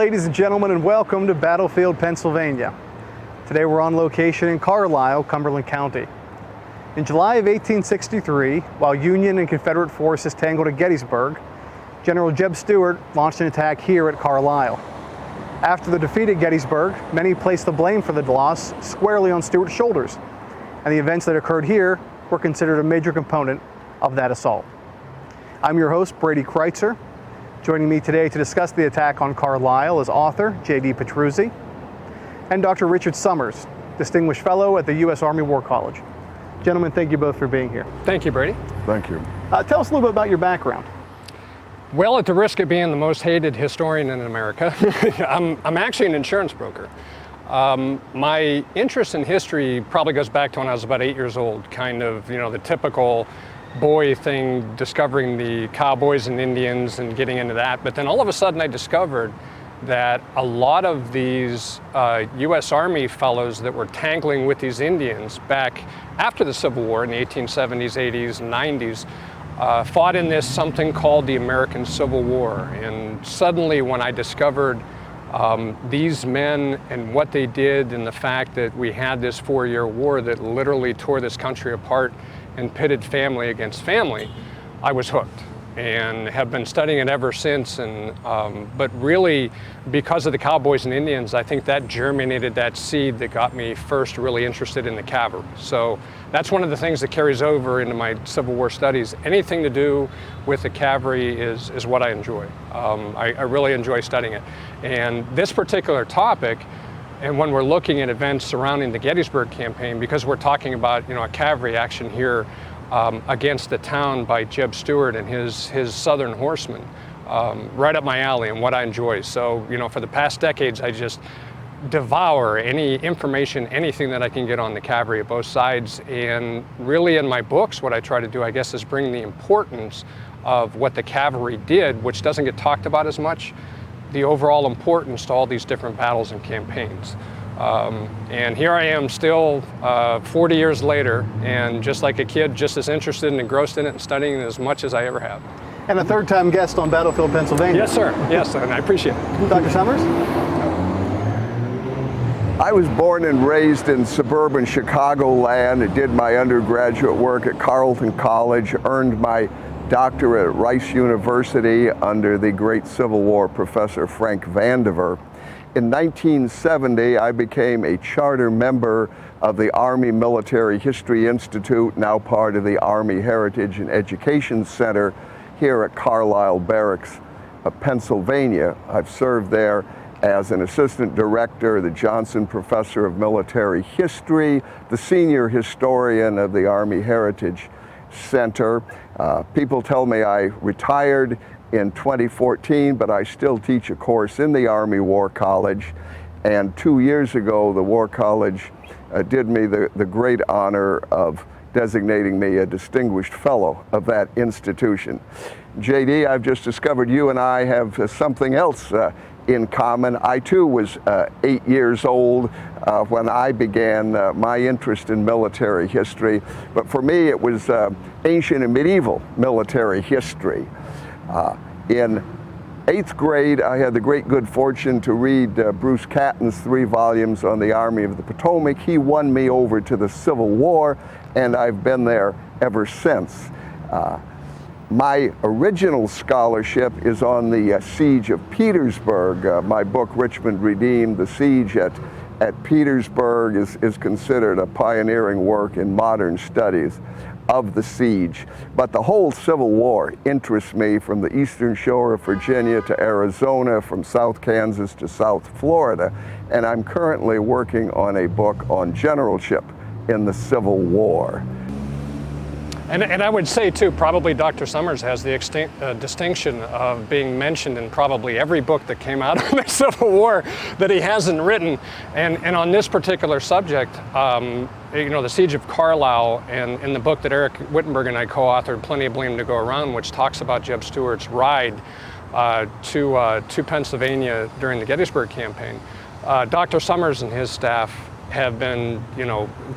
ladies and gentlemen, and welcome to Battlefield, Pennsylvania. Today we're on location in Carlisle, Cumberland County. In July of 1863, while Union and Confederate forces tangled at Gettysburg, General Jeb Stewart launched an attack here at Carlisle. After the defeat at Gettysburg, many placed the blame for the loss squarely on Stewart's shoulders, and the events that occurred here were considered a major component of that assault. I'm your host, Brady Kreitzer. Joining me today to discuss the attack on Carlisle is author J.D. Petruzzi and Dr. Richard Sommers, Distinguished Fellow at the U.S. Army War College. Gentlemen, thank you both for being here. Thank you, Brady. Thank you. Tell us a little bit about your background. Well, at the risk of being the most hated historian in America, I'm actually an insurance broker. My interest in history probably goes back to when I was about 8 years old, kind of, the typical boy thing, discovering the cowboys and Indians and getting into that. But then all of a sudden I discovered that a lot of these U.S. Army fellows that were tangling with these Indians back after the Civil War in the 1870s, 80s, and 90s fought in this something called the American Civil War. And suddenly when I discovered these men and what they did, and the fact that we had this 4-year war that literally tore this country apart and pitted family against family, I was hooked and have been studying it ever since. And but really, because of the cowboys and Indians, I think that germinated that seed that got me first really interested in the cavalry. So that's one of the things that carries over into my Civil War studies. Anything to do with the cavalry is what I enjoy. I really enjoy studying it. And this particular topic, and when we're looking at events surrounding the Gettysburg campaign, because we're talking about a cavalry action here against the town by Jeb Stewart and his Southern horsemen, right up my alley and what I enjoy. So for the past decades, I just devour any information, anything that I can get on the cavalry at both sides. And really in my books, what I try to do, I guess, is bring the importance of what the cavalry did, which doesn't get talked about as much, the overall importance to all these different battles and campaigns. And here I am still 40 years later, and just like a kid, just as interested and engrossed in it and studying it as much as I ever have. And a third-time guest on Battlefield, Pennsylvania. Yes, sir. Yes, and I appreciate it. Dr. Sommers? I was born and raised in suburban Chicagoland. I did my undergraduate work at Carleton College, earned my doctorate at Rice University under the great Civil War professor Frank Vandiver. In 1970, I became a charter member of the Army Military History Institute, now part of the Army Heritage and Education Center here at Carlisle Barracks, Pennsylvania. I've served there as an assistant director, the Johnson Professor of Military History, the senior historian of the Army Heritage Center. People tell me I retired in 2014, but I still teach a course in the Army War College. And 2 years ago, the War College did me the great honor of designating me a distinguished fellow of that institution. JD, I've just discovered you and I have something else in common. I too was 8 years old when I began my interest in military history, but for me it was ancient and medieval military history. In 8th grade, I had the great good fortune to read Bruce Catton's 3 volumes on the Army of the Potomac. He won me over to the Civil War, and I've been there ever since. My original scholarship is on the siege of Petersburg. My book, Richmond Redeemed, The Siege at Petersburg, is considered a pioneering work in modern studies of the siege. But the whole Civil War interests me, from the eastern shore of Virginia to Arizona, from South Kansas to South Florida, and I'm currently working on a book on generalship in the Civil War. And I would say too, probably Dr. Sommers has the distinction of being mentioned in probably every book that came out of the Civil War that he hasn't written. And on this particular subject, the Siege of Carlisle, and in the book that Eric Wittenberg and I co-authored, Plenty of Blame to Go Around, which talks about Jeb Stewart's ride to Pennsylvania during the Gettysburg campaign, Dr. Sommers and his staff have been,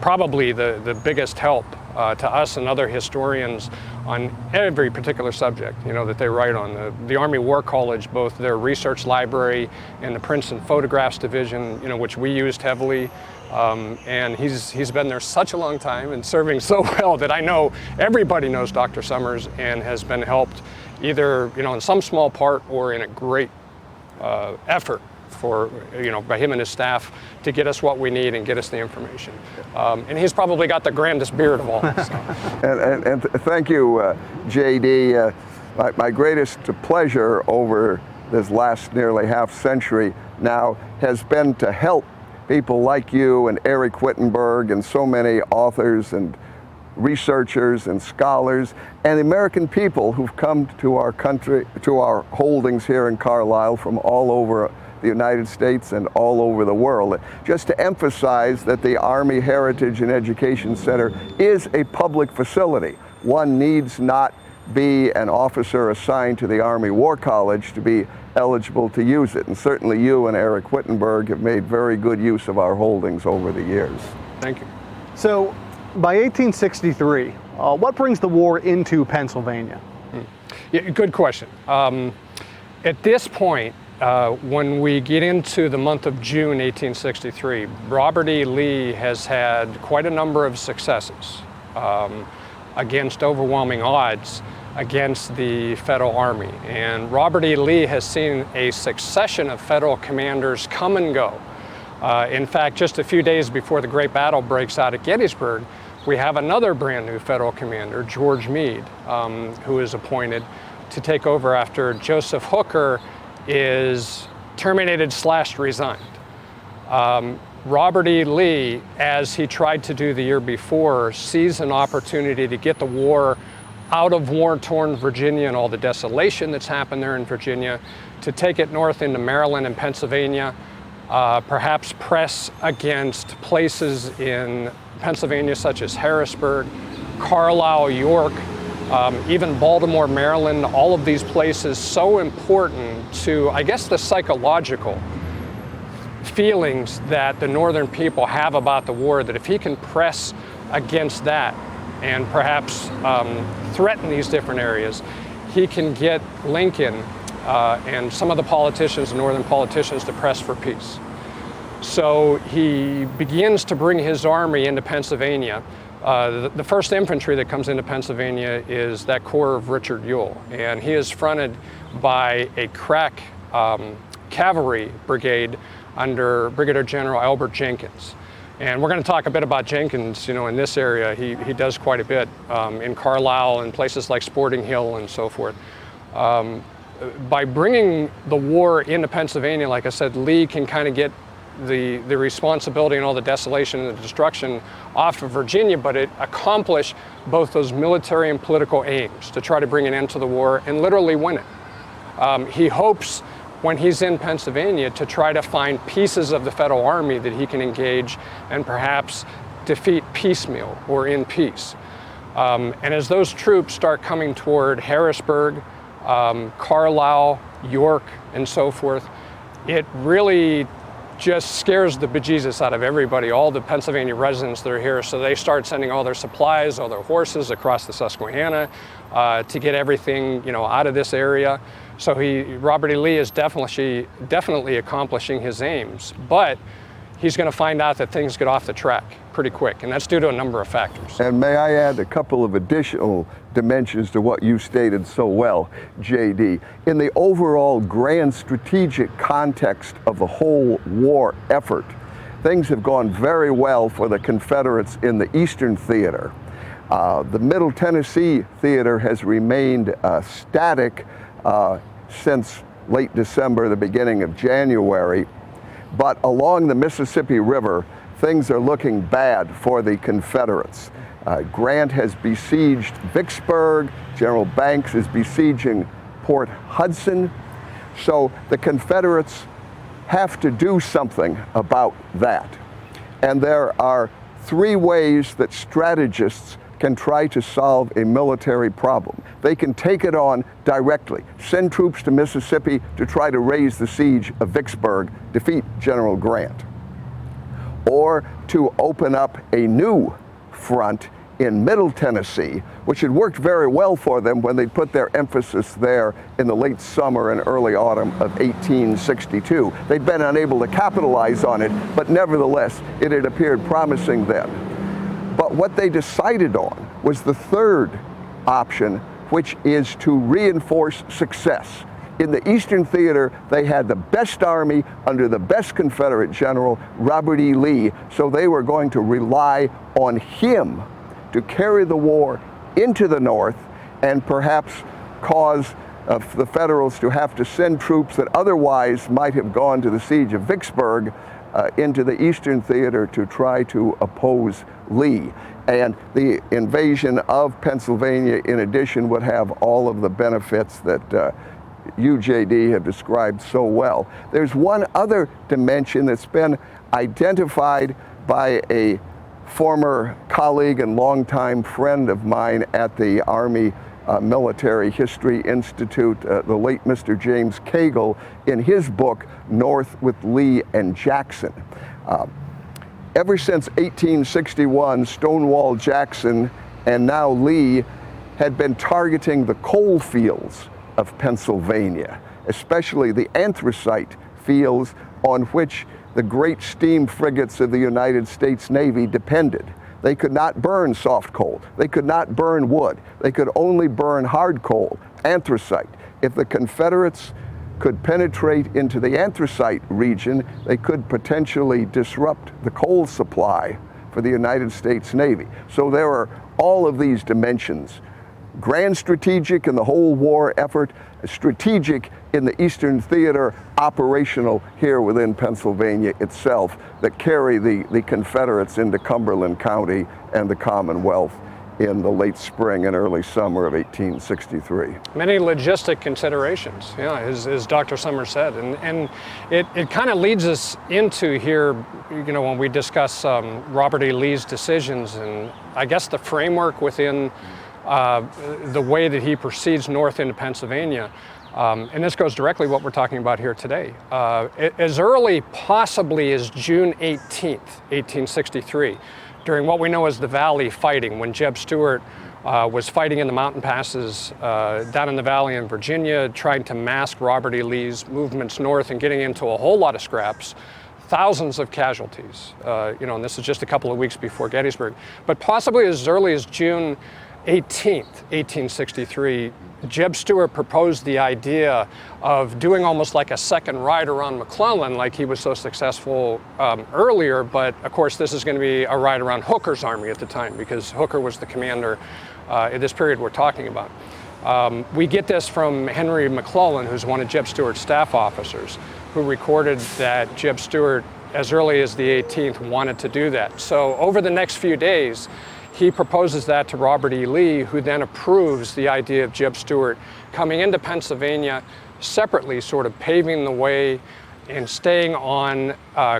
probably the biggest help to us and other historians on every particular subject, that they write on. The Army War College, both their research library and the Prints and Photographs Division, which we used heavily. And he's been there such a long time and serving so well that I know everybody knows Dr. Sommers and has been helped either, in some small part or in a great effort for, by him and his staff to get us what we need and get us the information. And he's probably got the grandest beard of all. So. And thank you, JD. My greatest pleasure over this last nearly half century now has been to help people like you and Eric Wittenberg and so many authors and researchers and scholars and the American people who've come to our country, to our holdings here in Carlisle from all over the United States and all over the world. Just to emphasize that the Army Heritage and Education Center is a public facility. One needs not be an officer assigned to the Army War College to be eligible to use it. And certainly you and Eric Wittenberg have made very good use of our holdings over the years. Thank you. So by 1863, what brings the war into Pennsylvania? Yeah, good question. At this point, when we get into the month of June 1863, Robert E. Lee has had quite a number of successes against overwhelming odds against the Federal Army. And Robert E. Lee has seen a succession of Federal commanders come and go. In fact, just a few days before the great battle breaks out at Gettysburg, we have another brand new Federal commander, George Meade, who is appointed to take over after Joseph Hooker is terminated / resigned. Robert E. Lee, as he tried to do the year before, sees an opportunity to get the war out of war-torn Virginia and all the desolation that's happened there in Virginia, to take it north into Maryland and Pennsylvania, perhaps press against places in Pennsylvania such as Harrisburg, Carlisle, York, even Baltimore, Maryland, all of these places so important to, I guess, the psychological feelings that the northern people have about the war, that if he can press against that and perhaps threaten these different areas, he can get Lincoln and some of the politicians, the northern politicians, to press for peace. So he begins to bring his army into Pennsylvania. The first infantry that comes into Pennsylvania is that corps of Richard Ewell, and he is fronted by a crack cavalry brigade under Brigadier General Albert Jenkins. And we're going to talk a bit about Jenkins, in this area. He does quite a bit in Carlisle and places like Sporting Hill and so forth. By bringing the war into Pennsylvania, like I said, Lee can kind of get the responsibility and all the desolation and the destruction off of Virginia, but it accomplished both those military and political aims to try to bring an end to the war and literally win it. He hopes when he's in Pennsylvania to try to find pieces of the Federal Army that he can engage and perhaps defeat piecemeal or in peace. And as those troops start coming toward Harrisburg, Carlisle, York, and so forth, it really just scares the bejesus out of everybody, all the Pennsylvania residents that are here. So they start sending all their supplies, all their horses across the Susquehanna to get everything, out of this area. So Robert E. Lee is definitely accomplishing his aims, but he's going to find out that things get off the track pretty quick, and that's due to a number of factors. And may I add a couple of additional dimensions to what you stated so well, JD. In the overall grand strategic context of the whole war effort, things have gone very well for the Confederates in the Eastern Theater. The Middle Tennessee Theater has remained static since late December, the beginning of January, but along the Mississippi River, things are looking bad for the Confederates. Grant has besieged Vicksburg, General Banks is besieging Port Hudson, so the Confederates have to do something about that. And there are three ways that strategists can try to solve a military problem. They can take it on directly, send troops to Mississippi to try to raise the siege of Vicksburg, defeat General Grant, or to open up a new front in Middle Tennessee, which had worked very well for them when they put their emphasis there in the late summer and early autumn of 1862. They'd been unable to capitalize on it, but nevertheless, it had appeared promising then. But what they decided on was the third option, which is to reinforce success. In the Eastern Theater, they had the best army under the best Confederate general, Robert E. Lee, so they were going to rely on him to carry the war into the North and perhaps cause the Federals to have to send troops that otherwise might have gone to the siege of Vicksburg into the Eastern Theater to try to oppose Lee. And the invasion of Pennsylvania, in addition, would have all of the benefits that UJD have described so well. There's one other dimension that's been identified by a former colleague and longtime friend of mine at the Army Military History Institute, the late Mr. James Cagle, in his book, North with Lee and Jackson. Ever since 1861, Stonewall Jackson and now Lee had been targeting the coal fields of Pennsylvania, especially the anthracite fields on which the great steam frigates of the United States Navy depended. They could not burn soft coal. They could not burn wood. They could only burn hard coal, anthracite. If the Confederates could penetrate into the anthracite region, they could potentially disrupt the coal supply for the United States Navy. So there are all of these dimensions: grand strategic in the whole war effort, strategic in the Eastern Theater, operational here within Pennsylvania itself, that carry the Confederates into Cumberland County and the Commonwealth in the late spring and early summer of 1863. Many logistic considerations, yeah, as Dr. Sommers said, and it kind of leads us into here, you know, when we discuss Robert E. Lee's decisions, and I guess the framework within the way that he proceeds north into Pennsylvania. And this goes directly what we're talking about here today. As early possibly as June 18th, 1863, during what we know as the Valley fighting, when Jeb Stewart was fighting in the mountain passes down in the Valley in Virginia, trying to mask Robert E. Lee's movements north and getting into a whole lot of scraps, thousands of casualties, you know, and this is just a couple of weeks before Gettysburg. But possibly as early as June 18th, 1863, Jeb Stewart proposed the idea of doing almost like a second ride around McClellan, like he was so successful earlier, but of course this is going to be a ride around Hooker's army at the time, because Hooker was the commander in this period we're talking about. We get this from Henry McClellan, who's one of Jeb Stewart's staff officers, who recorded that Jeb Stewart, as early as the 18th, wanted to do that. So over the next few days, he proposes that to Robert E. Lee, who then approves the idea of Jeb Stewart coming into Pennsylvania separately, sort of paving the way and staying on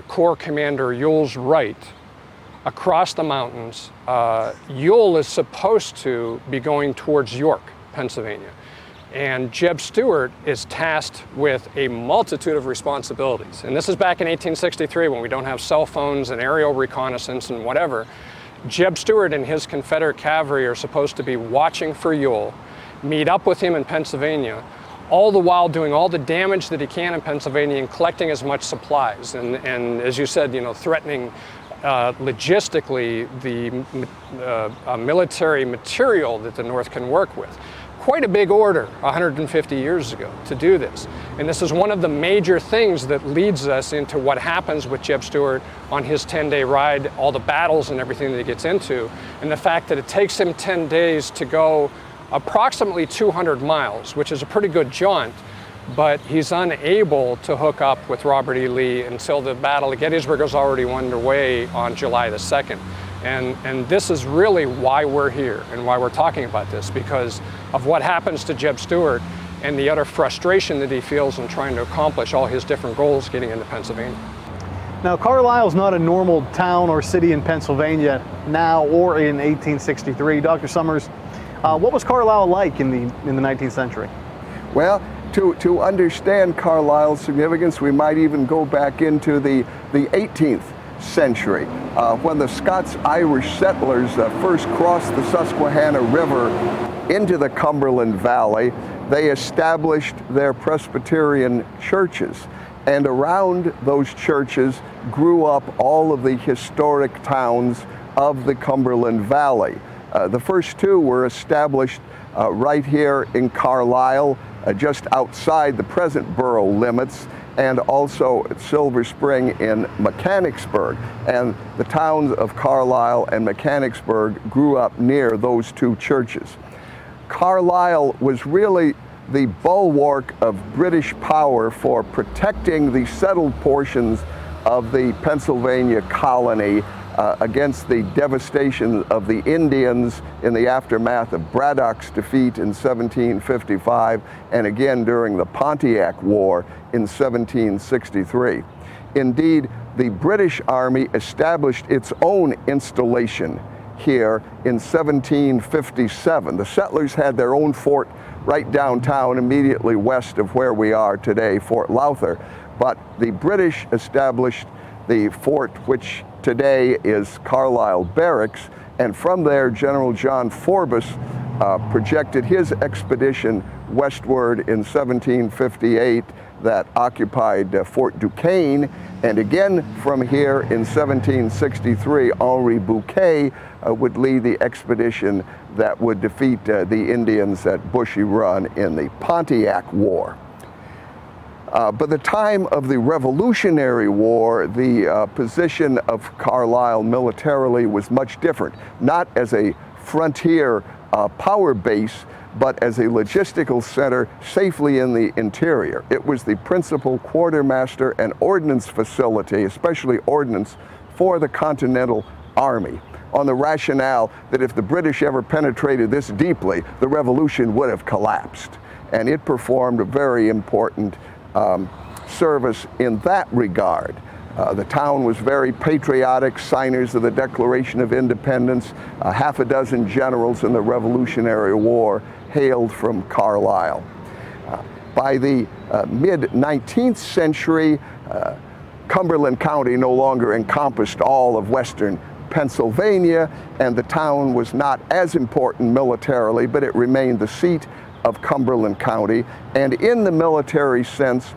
Corps Commander Ewell's right across the mountains. Ewell is supposed to be going towards York, Pennsylvania. And Jeb Stewart is tasked with a multitude of responsibilities. And this is back in 1863, when we don't have cell phones and aerial reconnaissance and whatever. Jeb Stewart and his Confederate cavalry are supposed to be watching for Ewell, meet up with him in Pennsylvania, all the while doing all the damage that he can in Pennsylvania and collecting as much supplies. And as you said, you know, threatening logistically the military material that the North can work with. Quite a big order 150 years ago to do this. And this is one of the major things that leads us into what happens with Jeb Stewart on his 10-day ride, all the battles and everything that he gets into, and the fact that it takes him 10 days to go approximately 200 miles, which is a pretty good jaunt, but he's unable to hook up with Robert E. Lee until the Battle of Gettysburg is already underway on July the 2nd. And this is really why we're here and why we're talking about this, because of what happens to Jeb Stewart and the utter frustration that he feels in trying to accomplish all his different goals getting into Pennsylvania. Now, Carlisle is not a normal town or city in Pennsylvania now or in 1863. Dr. Sommers, what was Carlisle like in the 19th century? Well, to understand Carlisle's significance, we might even go back into the 18th century. When the Scots-Irish settlers first crossed the Susquehanna River into the Cumberland Valley, they established their Presbyterian churches. And around those churches grew up all of the historic towns of the Cumberland Valley. The first two were established right here in Carlisle, just outside the present borough limits, and also at Silver Spring in Mechanicsburg. And the towns of Carlisle and Mechanicsburg grew up near those two churches. Carlisle was really the bulwark of British power for protecting the settled portions of the Pennsylvania colony against the devastation of the Indians in the aftermath of Braddock's defeat in 1755 and again during the Pontiac War in 1763. Indeed, the British Army established its own installation here in 1757. The settlers had their own fort right downtown, immediately west of where we are today, Fort Lowther. But the British established the fort, which today is Carlisle Barracks, and from there General John Forbes projected his expedition westward in 1758 that occupied Fort Duquesne, and again from here in 1763 Henri Bouquet would lead the expedition that would defeat the Indians at Bushy Run in the Pontiac War. By the time of the Revolutionary War, the position of Carlisle militarily was much different, not as a frontier power base, but as a logistical center safely in the interior. It was the principal quartermaster and ordnance facility, especially ordnance, for the Continental Army, on the rationale that if the British ever penetrated this deeply, the revolution would have collapsed. And it performed a very important service in that regard. The town was very patriotic, signers of the Declaration of Independence. Half a dozen generals in the Revolutionary War hailed from Carlisle. By the mid-19th century, Cumberland County no longer encompassed all of western Pennsylvania, and the town was not as important militarily, but it remained the seat of Cumberland County. And in the military sense,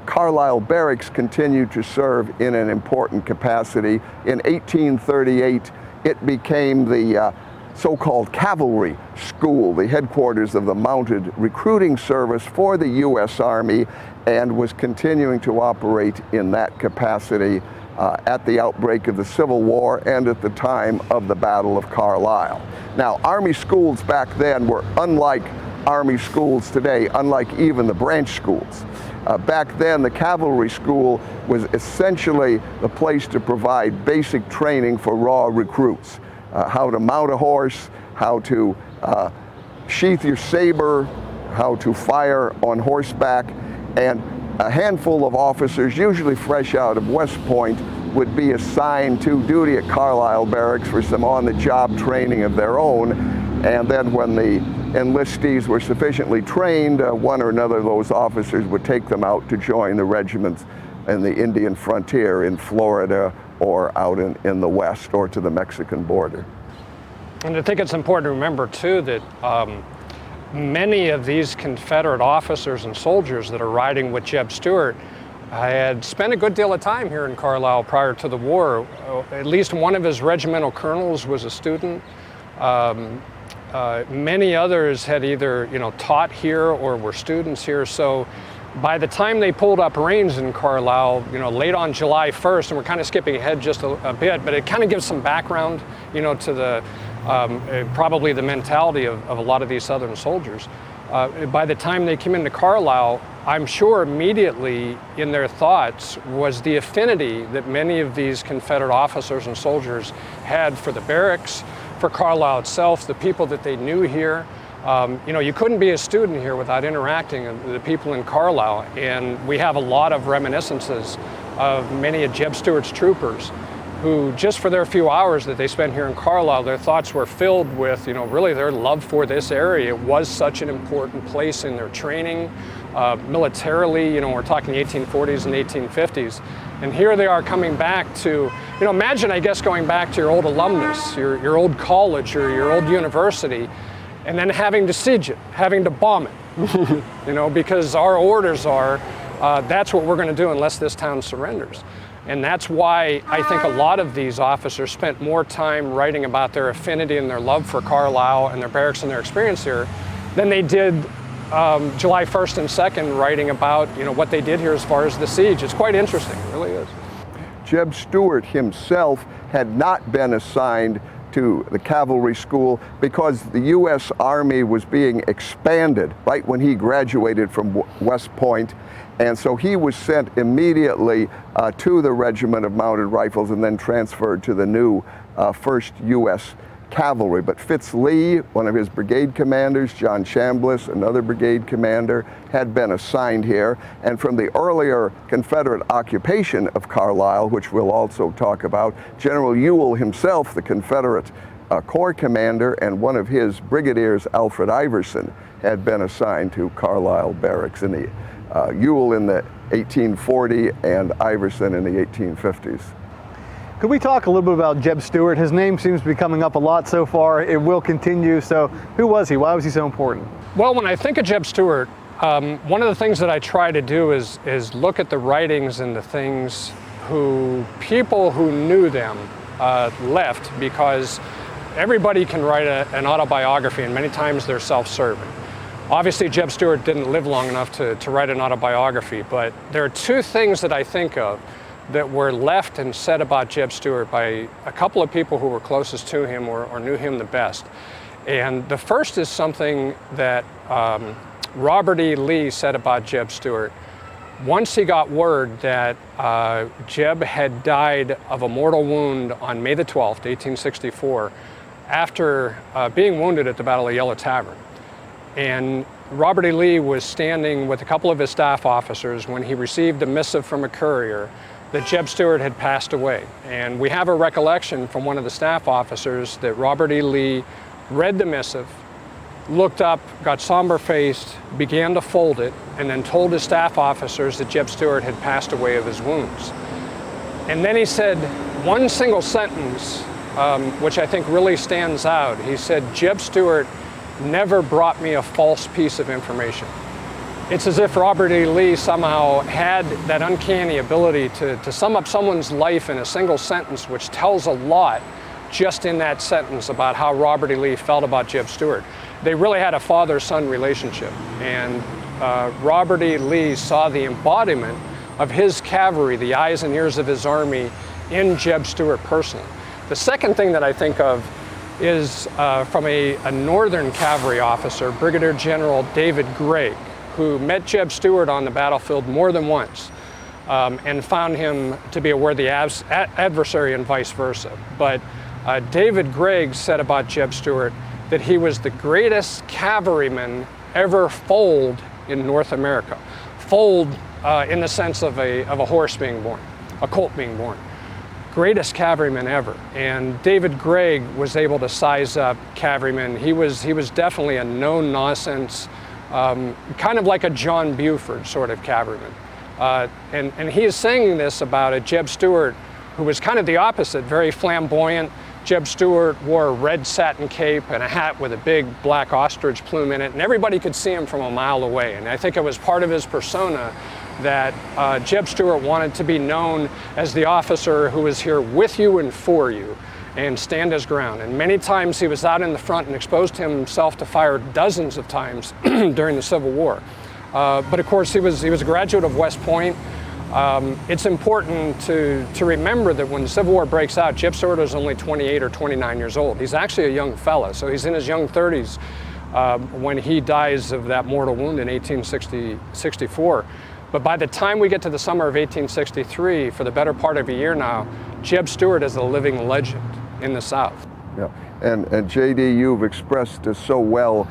Carlisle Barracks continued to serve in an important capacity. In 1838, it became the so-called Cavalry School, the headquarters of the mounted recruiting service for the U.S. Army, and was continuing to operate in that capacity at the outbreak of the Civil War and at the time of the Battle of Carlisle. Now, Army schools back then were unlike Army schools today, unlike even the branch schools. Back then, the Cavalry School was essentially the place to provide basic training for raw recruits. How to mount a horse, how to sheath your saber, how to fire on horseback, and a handful of officers, usually fresh out of West Point, would be assigned to duty at Carlisle Barracks for some on-the-job training of their own. And then when the enlistees were sufficiently trained, one or another of those officers would take them out to join the regiments in the Indian frontier in Florida or out in the West or to the Mexican border. And I think it's important to remember too that many of these Confederate officers and soldiers that are riding with Jeb Stewart had spent a good deal of time here in Carlisle prior to the war. At least one of his regimental colonels was a student. Many others had either taught here or were students here. So by the time they pulled up reins in Carlisle, late on July 1st, and we're kind of skipping ahead just a bit, but it kind of gives some background, to the probably the mentality of a lot of these Southern soldiers. By the time they came into Carlisle, I'm sure immediately in their thoughts was the affinity that many of these Confederate officers and soldiers had for the barracks, for Carlisle itself, the people that they knew here. You couldn't be a student here without interacting with the people in Carlisle, and we have a lot of reminiscences of many of Jeb Stewart's troopers who, just for their few hours that they spent here in Carlisle, their thoughts were filled with, really their love for this area. It was such an important place in their training, militarily, we're talking the 1840s and 1850s. And here they are coming back to, You know, imagine, I guess, going back to your old alumnus, your old college or your old university, and then having to siege it, having to bomb it, you know, because our orders are, that's what we're going to do unless this town surrenders. And that's why I think a lot of these officers spent more time writing about their affinity and their love for Carlisle and their barracks and their experience here than they did July 1st and 2nd writing about, you know, what they did here as far as the siege. It's quite interesting, it really is. Jeb Stewart himself had not been assigned to the Cavalry School because the U.S. Army was being expanded right when he graduated from West Point. And so he was sent immediately to the Regiment of Mounted Rifles and then transferred to the new 1st U.S. Cavalry. But Fitz Lee, one of his brigade commanders, John Chambliss, another brigade commander, had been assigned here. And from the earlier Confederate occupation of Carlisle, which we'll also talk about, General Ewell himself, the Confederate Corps commander, and one of his brigadiers, Alfred Iverson, had been assigned to Carlisle barracks in the Ewell in the 1840 and Iverson in the 1850s. Could we talk a little bit about Jeb Stewart? His name seems to be coming up a lot so far. It will continue. So who was he? Why was he so important? Well, when I think of Jeb Stewart, one of the things that I try to do is look at the writings and the things people who knew them left, because everybody can write an autobiography, and many times they're self-serving. Obviously, Jeb Stewart didn't live long enough to write an autobiography, but there are two things that I think of that were left and said about Jeb Stewart by a couple of people who were closest to him or knew him the best. And the first is something that Robert E. Lee said about Jeb Stewart. Once he got word that Jeb had died of a mortal wound on May the 12th, 1864, after being wounded at the Battle of Yellow Tavern. And Robert E. Lee was standing with a couple of his staff officers when he received a missive from a courier that Jeb Stewart had passed away. And we have a recollection from one of the staff officers that Robert E. Lee read the missive, looked up, got somber-faced, began to fold it, and then told his staff officers that Jeb Stewart had passed away of his wounds. And then he said one single sentence, which I think really stands out. He said, "Jeb Stewart never brought me a false piece of information." It's as if Robert E. Lee somehow had that uncanny ability to sum up someone's life in a single sentence, which tells a lot just in that sentence about how Robert E. Lee felt about Jeb Stewart. They really had a father-son relationship, and Robert E. Lee saw the embodiment of his cavalry, the eyes and ears of his army, in Jeb Stewart personally. The second thing that I think of is from a Northern cavalry officer, Brigadier General David Gregg, who met Jeb Stewart on the battlefield more than once and found him to be a worthy adversary and vice versa. But David Gregg said about Jeb Stewart that he was the greatest cavalryman ever foaled in North America. Foaled in the sense of a horse being born, a colt being born. Greatest cavalryman ever. And David Gregg was able to size up cavalrymen. He was definitely a no-nonsense, kind of like a John Buford sort of cavalryman. And he is saying this about a Jeb Stewart who was kind of the opposite, very flamboyant. Jeb Stewart wore a red satin cape and a hat with a big black ostrich plume in it, and everybody could see him from a mile away. And I think it was part of his persona that Jeb Stewart wanted to be known as the officer who was here with you and for you and stand his ground. And many times he was out in the front and exposed himself to fire dozens of times during the Civil War. But of course he was a graduate of West Point. It's important to remember that when the Civil War breaks out, Jeb Stewart was only 28 or 29 years old. He's actually a young fella, so he's in his young 30s when he dies of that mortal wound in 1864. But by the time we get to the summer of 1863, for the better part of a year now, Jeb Stewart is a living legend in the South. Yeah, and J.D., you've expressed so well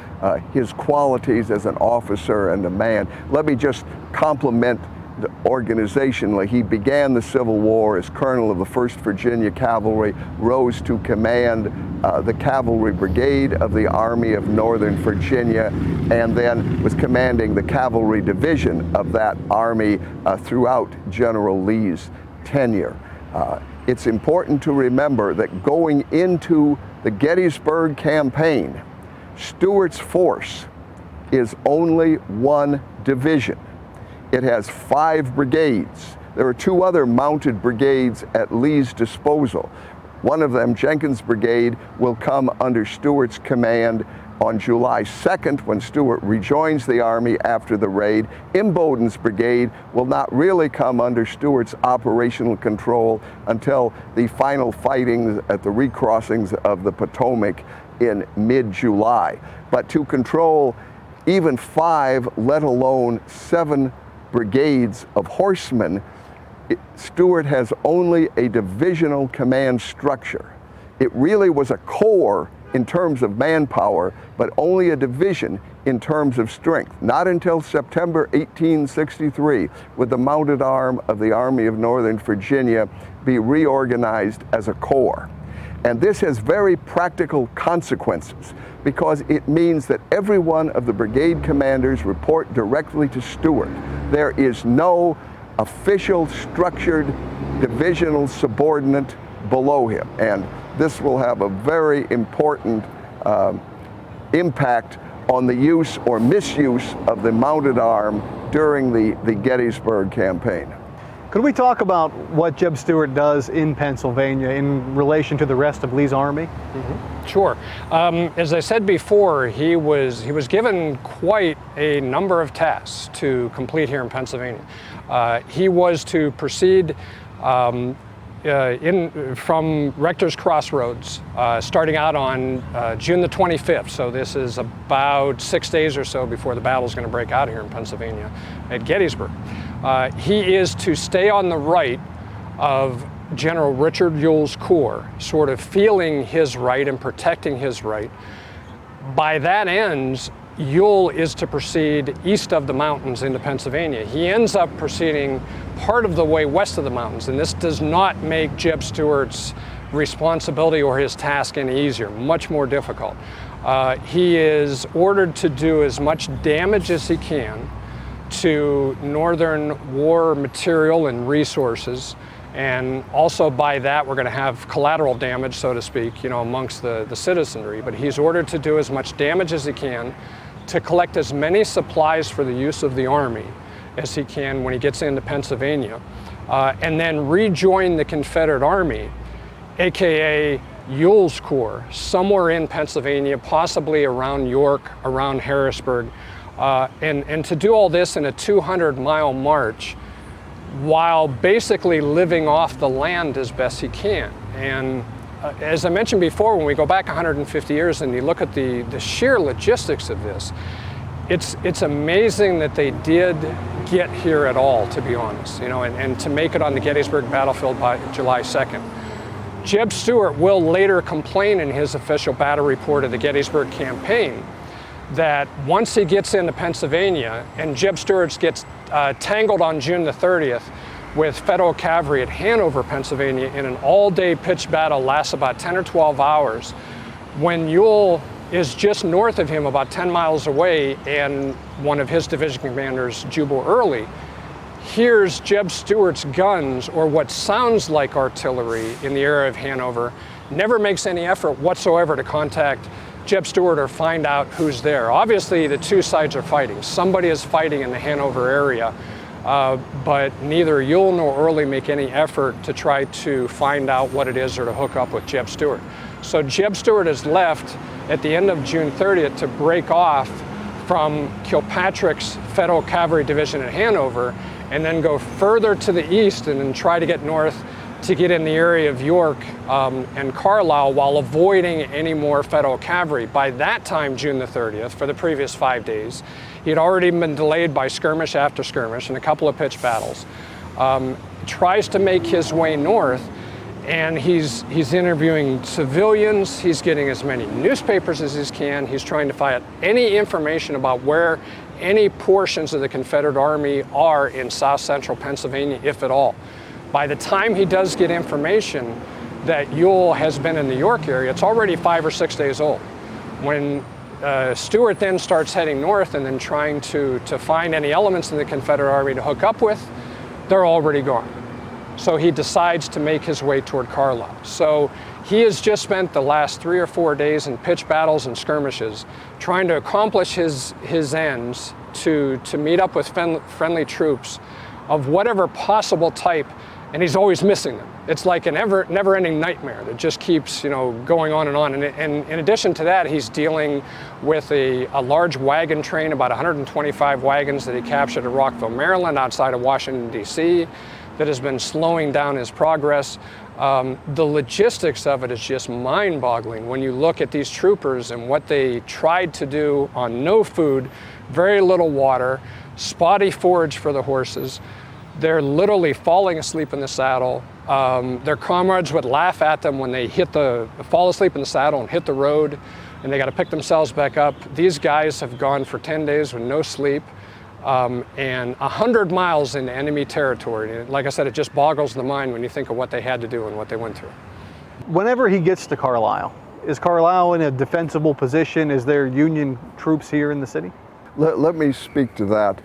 his qualities as an officer and a man. Let me just compliment organizationally. He began the Civil War as colonel of the 1st Virginia Cavalry, rose to command the Cavalry Brigade of the Army of Northern Virginia, and then was commanding the Cavalry Division of that Army throughout General Lee's tenure. It's important to remember that going into the Gettysburg campaign, Stuart's force is only one division. It has 5 brigades. There are 2 other mounted brigades at Lee's disposal. One of them, Jenkins' brigade, will come under Stuart's command on July 2nd when Stuart rejoins the Army after the raid. Imboden's brigade will not really come under Stuart's operational control until the final fighting at the recrossings of the Potomac in mid-July. But to control even 5, let alone 7 brigades of horsemen, Stuart has only a divisional command structure. It really was a corps in terms of manpower, but only a division in terms of strength. Not until September 1863 would the mounted arm of the Army of Northern Virginia be reorganized as a corps. And this has very practical consequences because it means that every one of the brigade commanders report directly to Stuart. There is no official structured divisional subordinate below him. And this will have a very important impact on the use or misuse of the mounted arm during the Gettysburg campaign. Could we talk about what Jeb Stewart does in Pennsylvania in relation to the rest of Lee's army? Sure. As I said before, he was given quite a number of tasks to complete here in Pennsylvania. He was to proceed from Rector's Crossroads, starting out on June the 25th. So this is about 6 days or so before the battle's going to break out here in Pennsylvania at Gettysburg. He is to stay on the right of General Richard Ewell's corps, sort of feeling his right and protecting his right. By that end, Ewell is to proceed east of the mountains into Pennsylvania. He ends up proceeding part of the way west of the mountains, and this does not make Jeb Stewart's responsibility or his task any easier, much more difficult. He is ordered to do as much damage as he can to Northern war material and resources, and also by that we're going to have collateral damage, so to speak, amongst the citizenry. But he's ordered to do as much damage as he can, to collect as many supplies for the use of the Army as he can when he gets into Pennsylvania, and then rejoin the Confederate Army, aka Ewell's Corps, somewhere in Pennsylvania, possibly around York, around Harrisburg, and to do all this in a 200-mile march while basically living off the land as best he can. And as I mentioned before, when we go back 150 years and you look at the sheer logistics of this, it's amazing that they did get here at all, to be honest, and to make it on the Gettysburg battlefield by July 2nd. Jeb Stewart will later complain in his official battle report of the Gettysburg campaign that once he gets into Pennsylvania and Jeb Stewart gets tangled on June the 30th with Federal Cavalry at Hanover, Pennsylvania, in an all-day pitched battle, lasts about 10 or 12 hours, when Ewell is just north of him, about 10 miles away, and one of his division commanders, Jubal Early, hears Jeb Stewart's guns, or what sounds like artillery, in the area of Hanover, never makes any effort whatsoever to contact Jeb Stewart or find out who's there. Obviously, the two sides are fighting. Somebody is fighting in the Hanover area, but neither Ewell nor Early make any effort to try to find out what it is or to hook up with Jeb Stewart. So Jeb Stewart is left at the end of June 30th to break off from Kilpatrick's Federal Cavalry Division at Hanover and then go further to the east and then try to get north to get in the area of York and Carlisle while avoiding any more Federal Cavalry. By that time, June the 30th, for the previous 5 days, he had already been delayed by skirmish after skirmish and a couple of pitched battles. Tries to make his way north, and he's interviewing civilians, he's getting as many newspapers as he can, he's trying to find any information about where any portions of the Confederate Army are in south central Pennsylvania, if at all. By the time he does get information that Ewell has been in the York area, it's already 5 or 6 days old. When Stewart then starts heading north and then trying to find any elements in the Confederate Army to hook up with, they're already gone. So he decides to make his way toward Carlisle. So he has just spent the last 3 or 4 days in pitched battles and skirmishes trying to accomplish his ends to meet up with friendly troops of whatever possible type, and he's always missing them. It's like an never-ending nightmare that just keeps, going on. And in addition to that, he's dealing with a large wagon train, about 125 wagons that he captured at Rockville, Maryland, outside of Washington, D.C., that has been slowing down his progress. The logistics of it is just mind-boggling when you look at these troopers and what they tried to do on no food, very little water, spotty forage for the horses. They're literally falling asleep in the saddle. Their comrades would laugh at them when they fall asleep in the saddle and hit the road, and they got to pick themselves back up. These guys have gone for 10 days with no sleep, and 100 miles into enemy territory. And like I said, it just boggles the mind when you think of what they had to do and what they went through. Whenever he gets to Carlisle, is Carlisle in a defensible position? Is there Union troops here in the city? Let me speak to that.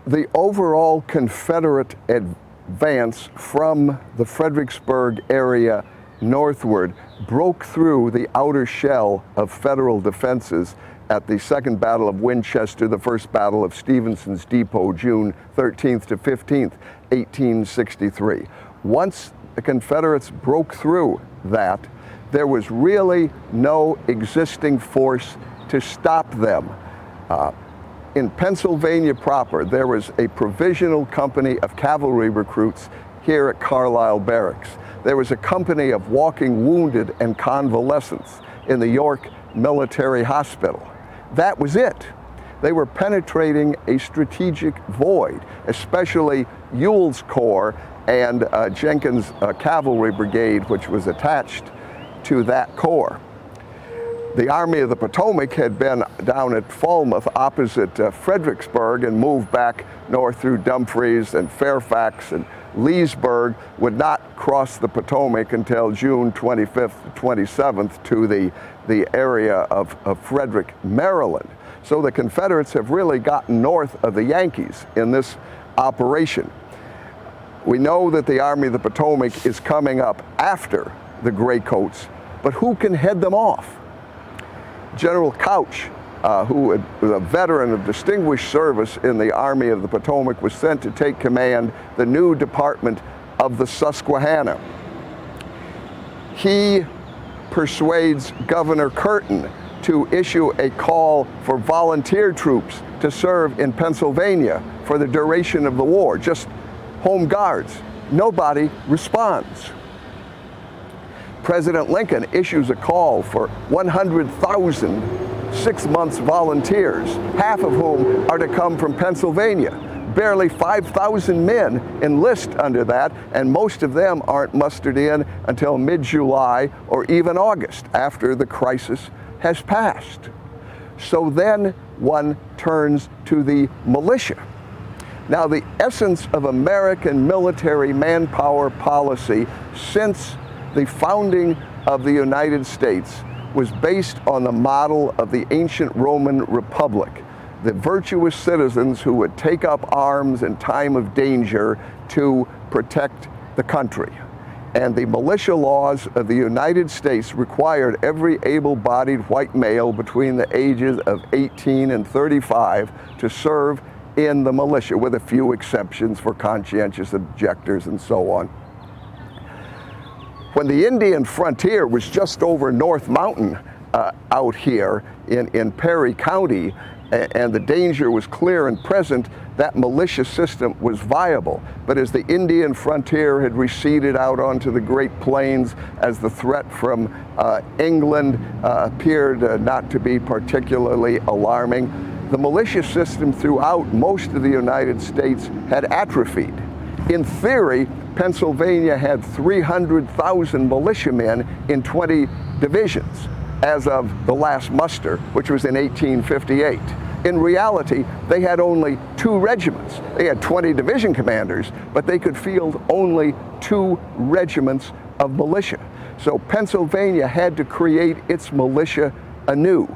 The overall Confederate advance from the Fredericksburg area northward broke through the outer shell of Federal defenses at the Second Battle of Winchester, the First Battle of Stevenson's Depot, June 13th to 15th, 1863. Once the Confederates broke through that, there was really no existing force to stop them. In Pennsylvania proper, there was a provisional company of cavalry recruits here at Carlisle Barracks. There was a company of walking wounded and convalescents in the York Military Hospital. That was it. They were penetrating a strategic void, especially Ewell's Corps and Jenkins' Cavalry Brigade, which was attached to that corps. The Army of the Potomac had been down at Falmouth opposite Fredericksburg and moved back north through Dumfries and Fairfax and Leesburg, would not cross the Potomac until June 25th, 27th to the area of Frederick, Maryland. So the Confederates have really gotten north of the Yankees in this operation. We know that the Army of the Potomac is coming up after the Graycoats, but who can head them off? General Couch, who was a veteran of distinguished service in the Army of the Potomac, was sent to take command the new department of the Susquehanna. He persuades Governor Curtin to issue a call for volunteer troops to serve in Pennsylvania for the duration of the war, just home guards. Nobody responds. President Lincoln issues a call for 100,000 6-month volunteers, half of whom are to come from Pennsylvania. Barely 5,000 men enlist under that, and most of them aren't mustered in until mid-July or even August, after the crisis has passed. So then one turns to the militia. Now, the essence of American military manpower policy since the founding of the United States was based on the model of the ancient Roman Republic, the virtuous citizens who would take up arms in time of danger to protect the country. And the militia laws of the United States required every able-bodied white male between the ages of 18 and 35 to serve in the militia, with a few exceptions for conscientious objectors and so on. When the Indian frontier was just over North Mountain out here in Perry County, and the danger was clear and present, that militia system was viable. But as the Indian frontier had receded out onto the Great Plains, as the threat from England appeared not to be particularly alarming, the militia system throughout most of the United States had atrophied. In theory, Pennsylvania had 300,000 militiamen in 20 divisions as of the last muster, which was in 1858. In reality, they had only 2 regiments. They had 20 division commanders, but they could field only 2 regiments of militia. So Pennsylvania had to create its militia anew.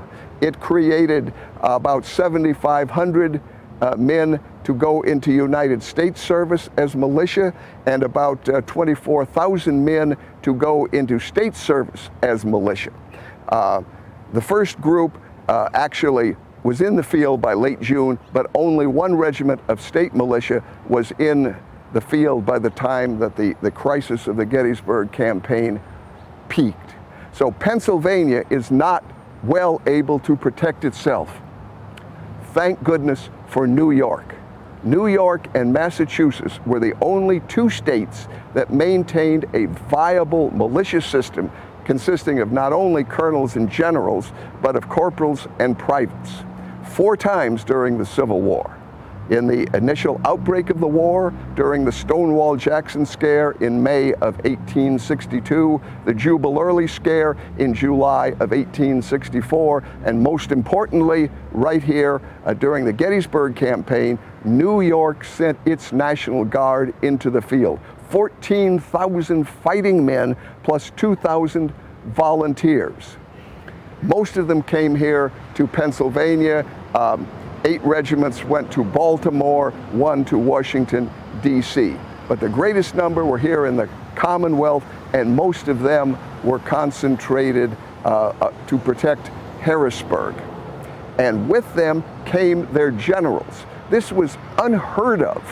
It created about 7,500 men to go into United States service as militia, and about 24,000 men to go into state service as militia. The first group actually was in the field by late June, but only one regiment of state militia was in the field by the time that the crisis of the Gettysburg campaign peaked. So Pennsylvania is not well able to protect itself. Thank goodness for New York. New York and Massachusetts were the only two states that maintained a viable militia system consisting of not only colonels and generals, but of corporals and privates. 4 times during the Civil War. In the initial outbreak of the war, during the Stonewall Jackson scare in May of 1862, the Jubal Early scare in July of 1864, and most importantly, right here during the Gettysburg campaign, New York sent its National Guard into the field. 14,000 fighting men plus 2,000 volunteers. Most of them came here to Pennsylvania. 8 regiments went to Baltimore, 1 to Washington, D.C. But the greatest number were here in the Commonwealth, and most of them were concentrated to protect Harrisburg. And with them came their generals. This was unheard of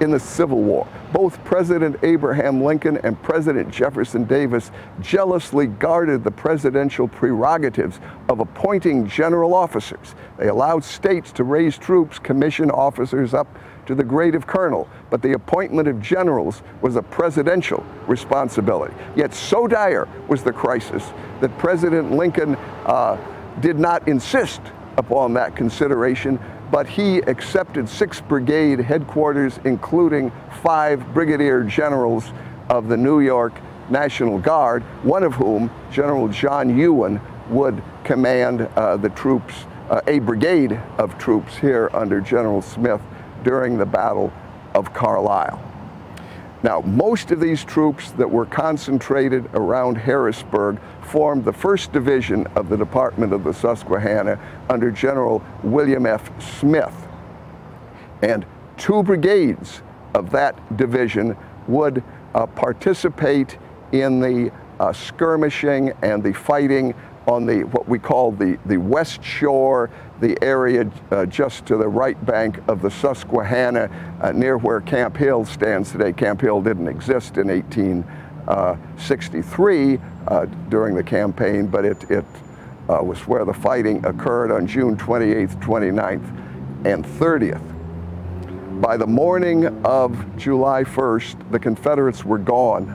in the Civil War. Both President Abraham Lincoln and President Jefferson Davis jealously guarded the presidential prerogatives of appointing general officers. They allowed states to raise troops, commission officers up to the grade of colonel, but the appointment of generals was a presidential responsibility. Yet so dire was the crisis that President Lincoln did not insist upon that consideration, but he accepted 6th Brigade headquarters, including 5 brigadier generals of the New York National Guard, one of whom, General John Ewan, would command the troops, a brigade of troops here under General Smith during the Battle of Carlisle. Now, most of these troops that were concentrated around Harrisburg formed the 1st Division of the Department of the Susquehanna under General William F. Smith. And 2 brigades of that division would participate in the skirmishing and the fighting on the what we call the West Shore, the area just to the right bank of the Susquehanna, near where Camp Hill stands today. Camp Hill didn't exist in 1863 during the campaign, but it was where the fighting occurred on June 28th, 29th, and 30th. By the morning of July 1st, the Confederates were gone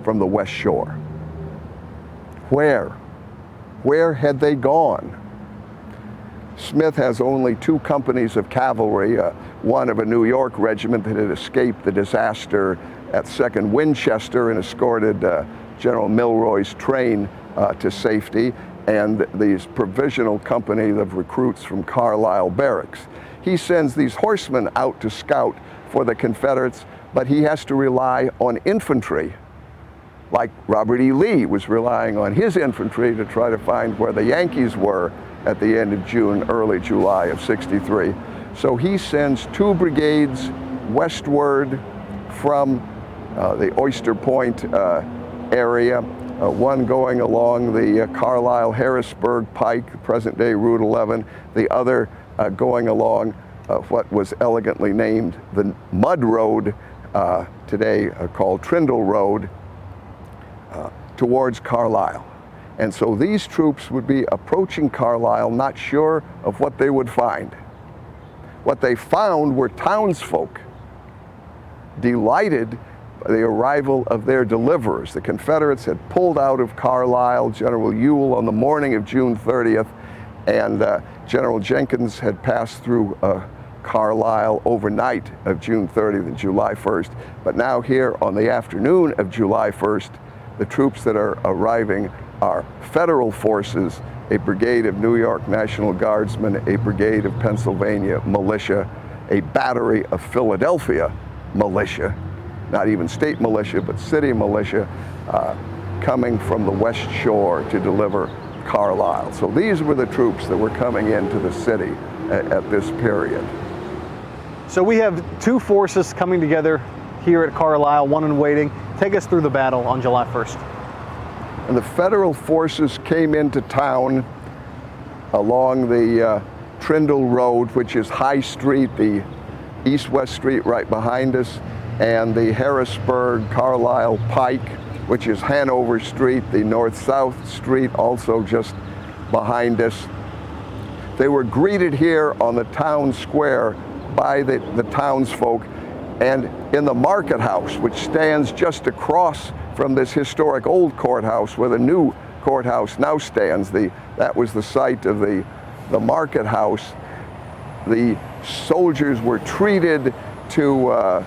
from the West Shore. Where? Where had they gone? Smith has only 2 companies of cavalry, one of a New York regiment that had escaped the disaster at 2nd Winchester and escorted General Milroy's train to safety, and these provisional company of recruits from Carlisle Barracks. He sends these horsemen out to scout for the Confederates, but he has to rely on infantry, like Robert E. Lee was relying on his infantry to try to find where the Yankees were at the end of June, early July of '63. So he sends 2 brigades westward from the Oyster Point area, one going along the Carlisle-Harrisburg Pike, present-day Route 11, the other going along what was elegantly named the Mud Road, today called Trindle Road, towards Carlisle. And so these troops would be approaching Carlisle, not sure of what they would find. What they found were townsfolk delighted by the arrival of their deliverers. The Confederates had pulled out of Carlisle, General Ewell on the morning of June 30th, and General Jenkins had passed through Carlisle overnight of June 30th and July 1st. But now here on the afternoon of July 1st, the troops that are arriving are federal forces, a brigade of New York National Guardsmen, a brigade of Pennsylvania militia, a battery of Philadelphia militia, not even state militia, but city militia, coming from the West Shore to deliver Carlisle. So these were the troops that were coming into the city at this period. So we have two forces coming together here at Carlisle, one in waiting. Take us through the battle on July 1st. And the Federal forces came into town along the Trindle Road, which is High Street, the east-west street right behind us, and the Harrisburg-Carlisle Pike, which is Hanover Street, the north-south street also just behind us. They were greeted here on the town square by the townsfolk, and in the market house, which stands just across from this historic old courthouse where the new courthouse now stands. That was the site of the market house. The soldiers were treated to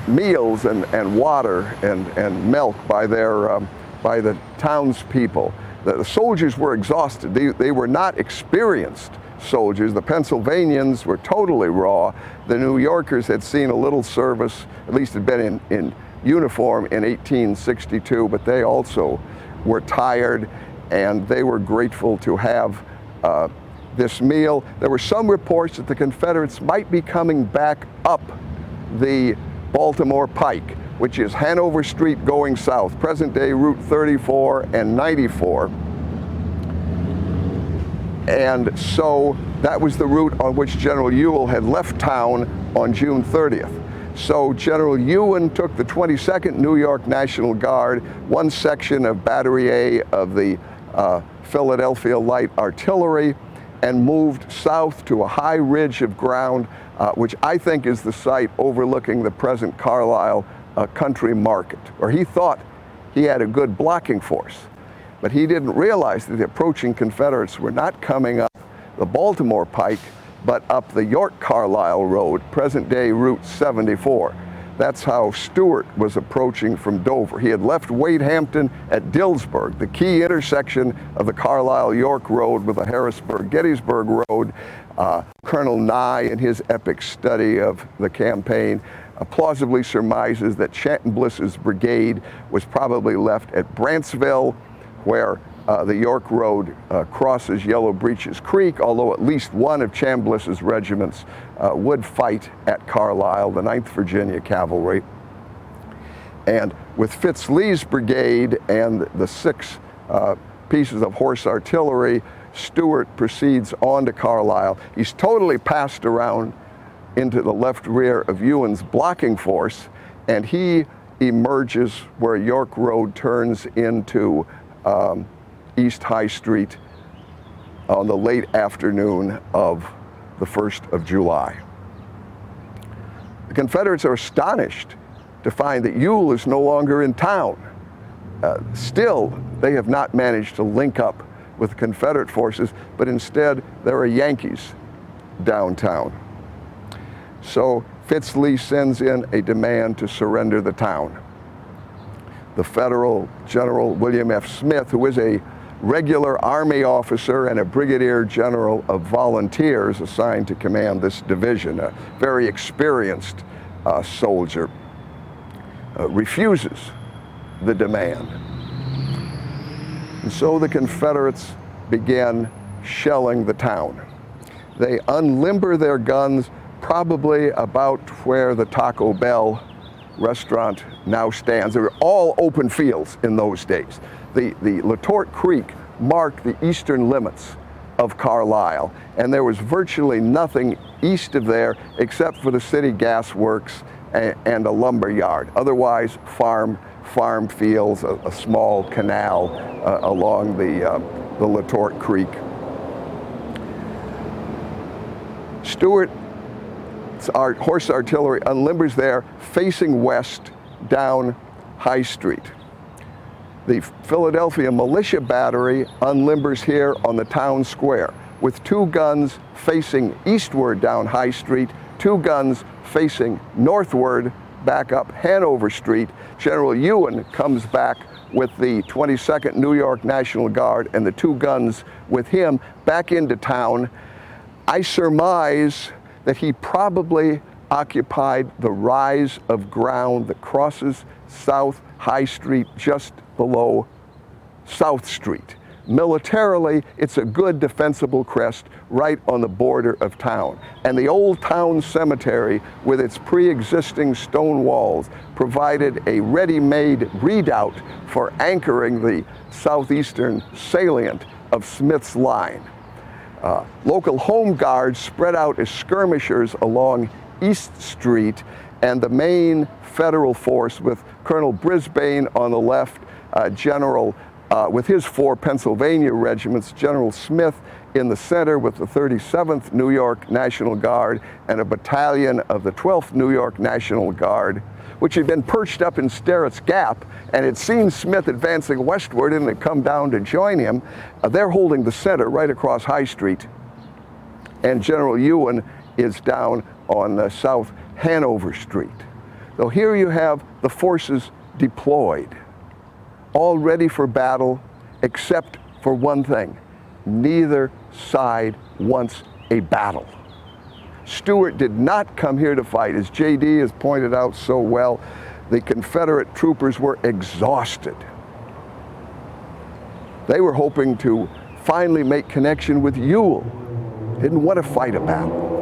meals and water and milk by the townspeople. The soldiers were exhausted. They were not experienced soldiers. The Pennsylvanians were totally raw. The New Yorkers had seen a little service, at least had been in uniform in 1862, but they also were tired, and they were grateful to have this meal. There were some reports that the Confederates might be coming back up the Baltimore Pike, which is Hanover Street going south, present-day Route 34 and 94. And so that was the route on which General Ewell had left town on June 30th. So General Ewan took the 22nd New York National Guard, one section of Battery A of the Philadelphia Light Artillery, and moved south to a high ridge of ground, which I think is the site overlooking the present Carlisle Country Market, where he thought he had a good blocking force. But he didn't realize that the approaching Confederates were not coming up the Baltimore Pike, but up the York-Carlisle Road, present-day Route 74. That's how Stuart was approaching from Dover. He had left Wade Hampton at Dillsburg, the key intersection of the Carlisle-York Road with the Harrisburg-Gettysburg Road. Colonel Nye, in his epic study of the campaign, plausibly surmises that Chanton-Bliss's brigade was probably left at Brantsville, where the York Road crosses Yellow Breeches Creek, although at least one of Chambliss's regiments would fight at Carlisle, the 9th Virginia Cavalry. And with Fitz Lee's brigade and the 6 pieces of horse artillery, Stuart proceeds on to Carlisle. He's totally passed around into the left rear of Ewan's blocking force, and he emerges where York Road turns into East High Street on the late afternoon of the 1st of July. The Confederates are astonished to find that Ewell is no longer in town. Still, they have not managed to link up with the Confederate forces, but instead there are Yankees downtown. So Fitz Lee sends in a demand to surrender the town. The Federal General William F. Smith, who is a regular Army officer and a brigadier general of volunteers assigned to command this division, a very experienced soldier, refuses the demand. And so the Confederates began shelling the town. They unlimber their guns probably about where the Taco Bell restaurant now stands. They were all open fields in those days. The Letort Creek marked the eastern limits of Carlisle, and there was virtually nothing east of there except for the city gas works and a lumber yard. Otherwise, farm fields, a small canal along the Letort Creek. Stuart our horse artillery unlimbers there, facing west down High Street. The Philadelphia Militia Battery unlimbers here on the town square with 2 guns facing eastward down High Street, 2 guns facing northward back up Hanover Street. General Ewan comes back with the 22nd New York National Guard and the 2 guns with him back into town. I surmise that he probably occupied the rise of ground that crosses South High Street just below South Street. Militarily, it's a good defensible crest right on the border of town. And the old town cemetery, with its pre-existing stone walls, provided a ready-made redoubt for anchoring the southeastern salient of Smith's line. Local home guards spread out as skirmishers along East Street, and the main federal force, with Colonel Brisbane on the left, with his 4 Pennsylvania regiments, General Smith in the center with the 37th New York National Guard and a battalion of the 12th New York National Guard, which had been perched up in Sterrett's Gap and had seen Smith advancing westward and had come down to join him. They're holding the center right across High Street, and General Ewan is down on South Hanover Street. So here you have the forces deployed, all ready for battle, except for one thing: neither side wants a battle. Stuart did not come here to fight. As J.D. has pointed out so well, the Confederate troopers were exhausted. They were hoping to finally make connection with Ewell. Didn't want to fight a battle.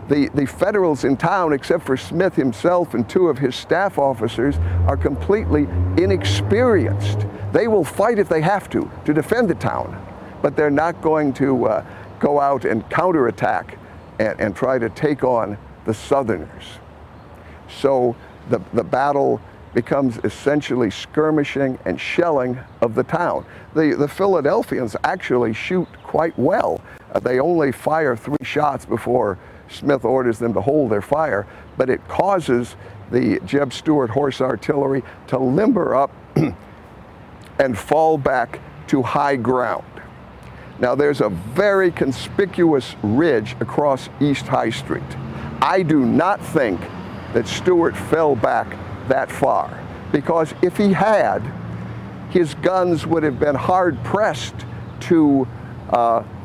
The Federals in town, except for Smith himself and 2 of his staff officers, are completely inexperienced. They will fight if they have to defend the town, but they're not going to go out and counterattack and try to take on the Southerners. So the battle becomes essentially skirmishing and shelling of the town. The Philadelphians actually shoot quite well. They only fire 3 shots before Smith orders them to hold their fire, but it causes the Jeb Stewart horse artillery to limber up and fall back to high ground. Now, there's a very conspicuous ridge across East High Street. I do not think that Stewart fell back that far, because if he had, his guns would have been hard pressed to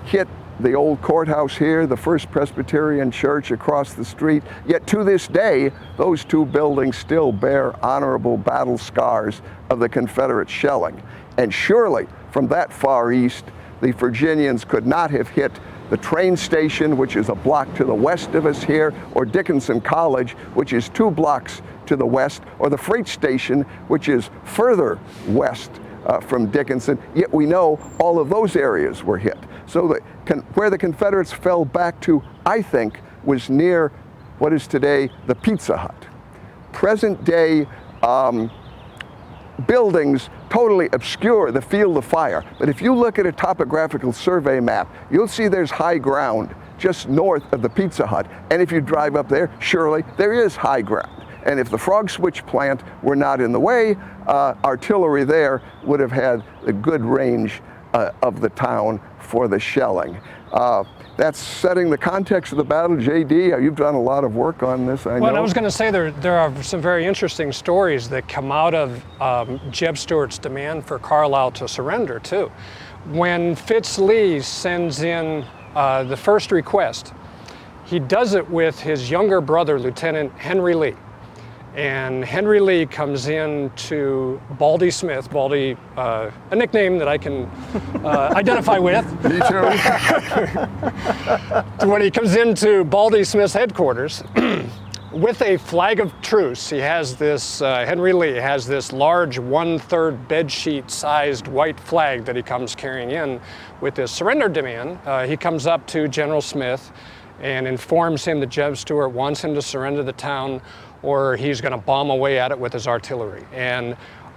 hit the old courthouse here, the First Presbyterian Church across the street. Yet to this day, those 2 buildings still bear honorable battle scars of the Confederate shelling. And surely, from that far east, the Virginians could not have hit the train station, which is a block to the west of us here, or Dickinson College, which is 2 blocks to the west, or the freight station, which is further west from Dickinson. Yet we know all of those areas were hit. So where the Confederates fell back to, I think, was near what is today the Pizza Hut. Present day buildings totally obscure the field of fire. But if you look at a topographical survey map, you'll see there's high ground just north of the Pizza Hut. And if you drive up there, surely there is high ground. And if the Frog Switch plant were not in the way, artillery there would have had a good range of the town for the shelling. That's setting the context of the battle. J.D., you've done a lot of work on this, I know. Well, I was going to say there are some very interesting stories that come out of Jeb Stuart's demand for Carlisle to surrender, too. When Fitz Lee sends in the first request, he does it with his younger brother, Lieutenant Henry Lee. And Henry Lee comes in to Baldy Smith, Baldy, a nickname that I can identify with. Me too. When he comes into Baldy Smith's headquarters with a flag of truce, he has this, Henry Lee has this large 1/3 bedsheet sized white flag that he comes carrying in with this surrender demand. He comes up to General Smith and informs him that Jeb Stewart wants him to surrender the town, or he's going to bomb away at it with his artillery. And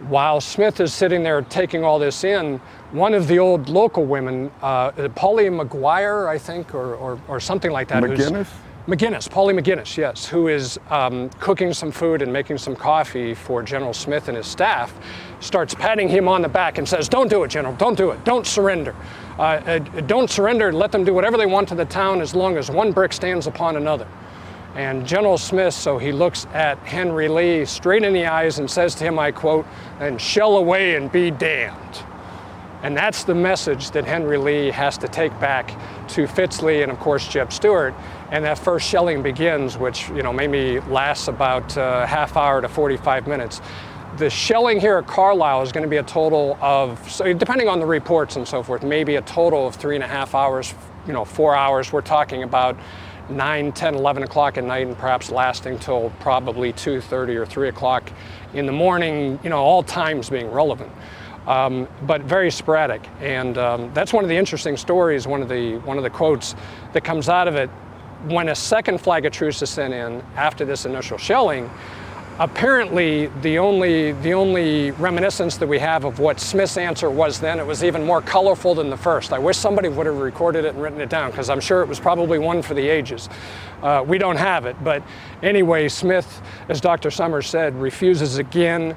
while Smith is sitting there taking all this in, one of the old local women, Polly McGuire, I think, or something like that. Polly McGinnis, yes, who is cooking some food and making some coffee for General Smith and his staff, starts patting him on the back and says, "Don't do it, General, don't do it, don't surrender. Don't surrender, let them do whatever they want to the town as long as one brick stands upon another." And General Smith, so he looks at Henry Lee straight in the eyes and says to him, I quote, "And shell away and be damned." And that's the message that Henry Lee has to take back to Fitz Lee and, of course, Jeb Stewart. And that first shelling begins, which maybe lasts about a half hour to 45 minutes. The shelling here at Carlisle is going to be a total of, so depending on the reports and so forth, maybe a total of 3.5 hours, 4 hours. We're talking about 9, 10, 11 o'clock at night, and perhaps lasting till probably 2:30 or 3 o'clock in the morning, all times being relevant. But very sporadic, and that's one of the interesting stories. One of the quotes that comes out of it, when a second flag of truce is sent in after this initial shelling, apparently the only reminiscence that we have of what Smith's answer was then, it was even more colorful than the first. I wish somebody would have recorded it and written it down, because I'm sure it was probably one for the ages. We don't have it, but anyway, Smith, as Dr. Sommers said, refuses again.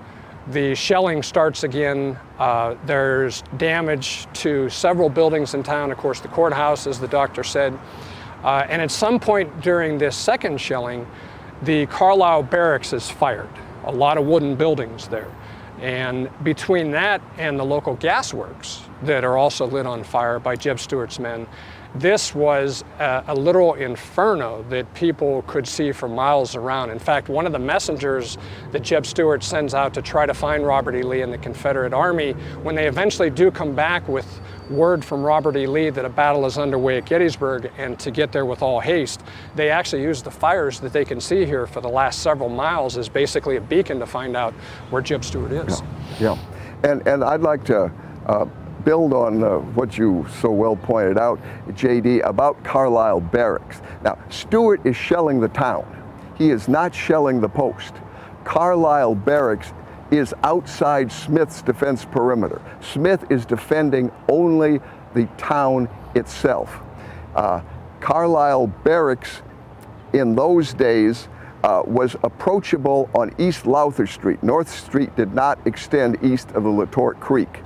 The shelling starts again. There's damage to several buildings in town. Of course, the courthouse, as the doctor said. And at some point during this second shelling, the Carlisle barracks is fired. A lot of wooden buildings there. And between that and the local gasworks that are also lit on fire by Jeb Stewart's men, this was a literal inferno that people could see for miles around. In fact, one of the messengers that Jeb Stewart sends out to try to find Robert E. Lee and the Confederate Army, when they eventually do come back with word from Robert E. Lee that a battle is underway at Gettysburg and to get there with all haste, they actually use the fires that they can see here for the last several miles as basically a beacon to find out where Jeb Stewart is. Yeah. And I'd like to build on what you so well pointed out, JD, about Carlisle Barracks. Now, Stewart is shelling the town. He is not shelling the post. Carlisle Barracks is outside Smith's defense perimeter. Smith is defending only the town itself. Carlisle Barracks in those days was approachable on East Lowther Street. North Street did not extend east of the Letort Creek.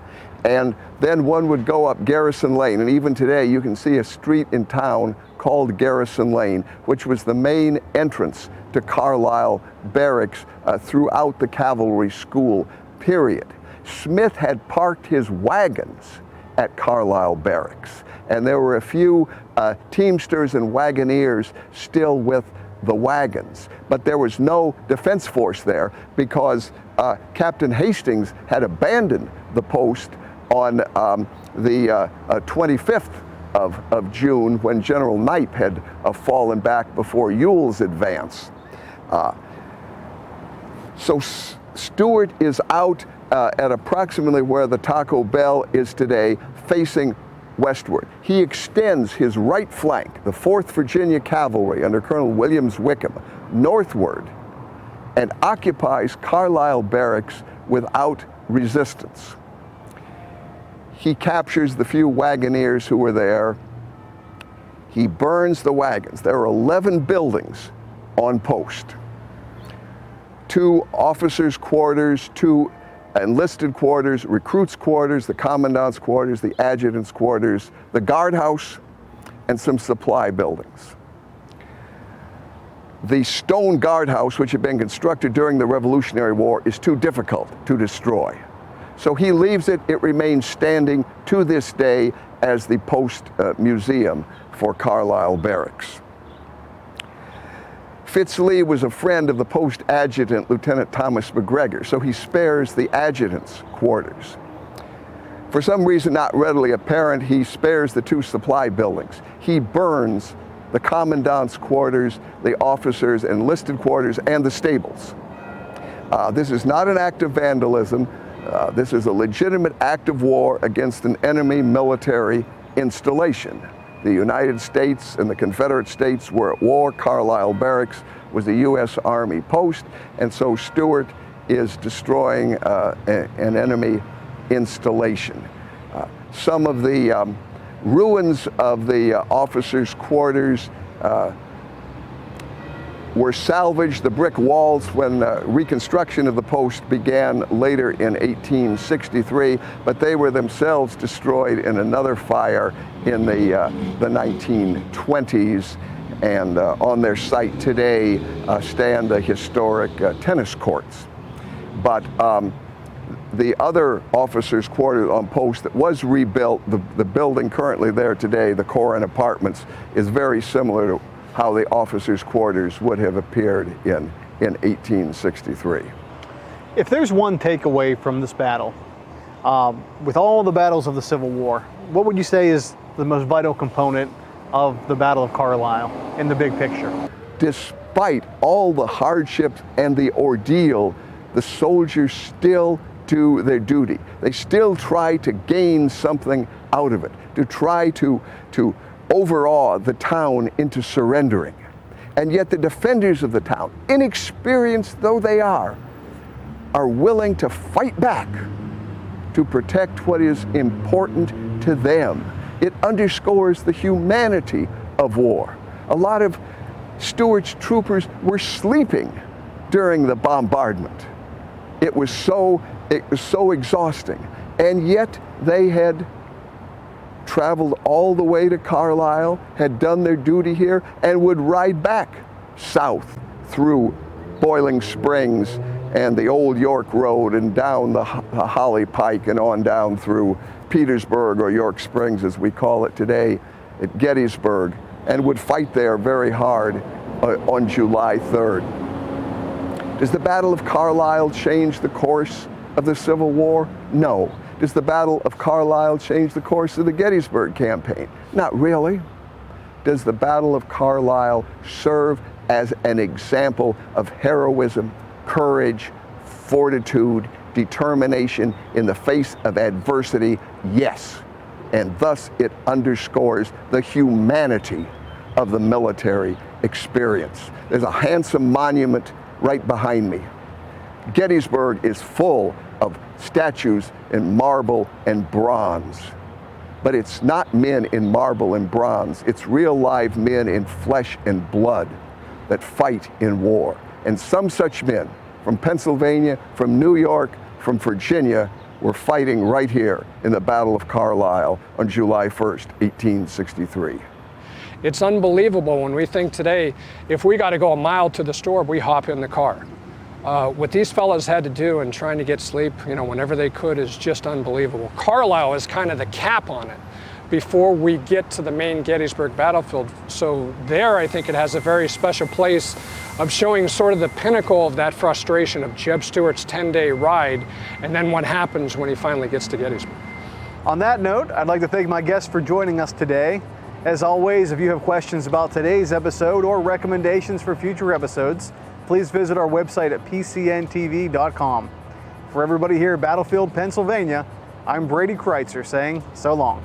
And then one would go up Garrison Lane, and even today you can see a street in town called Garrison Lane, which was the main entrance to Carlisle Barracks throughout the Cavalry School period. Smith had parked his wagons at Carlisle Barracks, and there were a few teamsters and wagoneers still with the wagons, but there was no defense force there because Captain Hastings had abandoned the post on the 25th of June, when General Knipe had fallen back before Ewell's advance. So Stewart is out at approximately where the Taco Bell is today, facing westward. He extends his right flank, the 4th Virginia Cavalry under Colonel Williams Wickham, northward, and occupies Carlisle Barracks without resistance. He captures the few wagoneers who were there. He burns the wagons. There are 11 buildings on post. 2 officers' quarters, 2 enlisted quarters, recruits' quarters, the commandant's quarters, the adjutant's quarters, the guardhouse, and some supply buildings. The stone guardhouse, which had been constructed during the Revolutionary War, is too difficult to destroy. So he leaves it. It remains standing to this day as the post museum for Carlisle Barracks. Fitz-Lee was a friend of the post adjutant, Lieutenant Thomas McGregor, so he spares the adjutant's quarters. For some reason not readily apparent, he spares the 2 supply buildings. He burns the commandant's quarters, the officers' enlisted quarters, and the stables. This is not an act of vandalism. This is a legitimate act of war against an enemy military installation. The United States and the Confederate States were at war. Carlisle Barracks was a U.S. Army post, and so Stewart is destroying an enemy installation. Some of the ruins of the officers' quarters were salvaged, the brick walls, when reconstruction of the post began later in 1863, but they were themselves destroyed in another fire in the 1920s. And on their site today stand the historic tennis courts. But the other officers' quarters on post that was rebuilt, the building currently there today, the Corin Apartments, is very similar to how the officers' quarters would have appeared in 1863. If there's one takeaway from this battle, with all the battles of the Civil War, what would you say is the most vital component of the Battle of Carlisle in the big picture? Despite all the hardships and the ordeal, the soldiers still do their duty. They still try to gain something out of it, to try to overawe the town into surrendering. And yet the defenders of the town, inexperienced though they are willing to fight back to protect what is important to them. It underscores the humanity of war. A lot of Stuart's troopers were sleeping during the bombardment. It was so exhausting. And yet they had traveled all the way to Carlisle, had done their duty here, and would ride back south through Boiling Springs and the Old York Road and down the Holly Pike and on down through Petersburg, or York Springs as we call it today, at Gettysburg, and would fight there very hard on July 3rd. Does the Battle of Carlisle change the course of the Civil War? No. Does the Battle of Carlisle change the course of the Gettysburg campaign? Not really. Does the Battle of Carlisle serve as an example of heroism, courage, fortitude, determination in the face of adversity? Yes. And thus it underscores the humanity of the military experience. There's a handsome monument right behind me. Gettysburg is full of statues in marble and bronze. But it's not men in marble and bronze. It's real live men in flesh and blood that fight in war. And some such men from Pennsylvania, from New York, from Virginia were fighting right here in the Battle of Carlisle on July 1st, 1863. It's unbelievable when we think today, if we got to go a mile to the store, we hop in the car. What these fellas had to do in trying to get sleep, whenever they could, is just unbelievable. Carlisle is kind of the cap on it before we get to the main Gettysburg battlefield. So there, I think it has a very special place of showing sort of the pinnacle of that frustration of Jeb Stewart's 10-day ride, and then what happens when he finally gets to Gettysburg. On that note, I'd like to thank my guests for joining us today. As always, if you have questions about today's episode or recommendations for future episodes, please visit our website at pcntv.com. For everybody here at Battlefield, Pennsylvania, I'm Brady Kreitzer saying so long.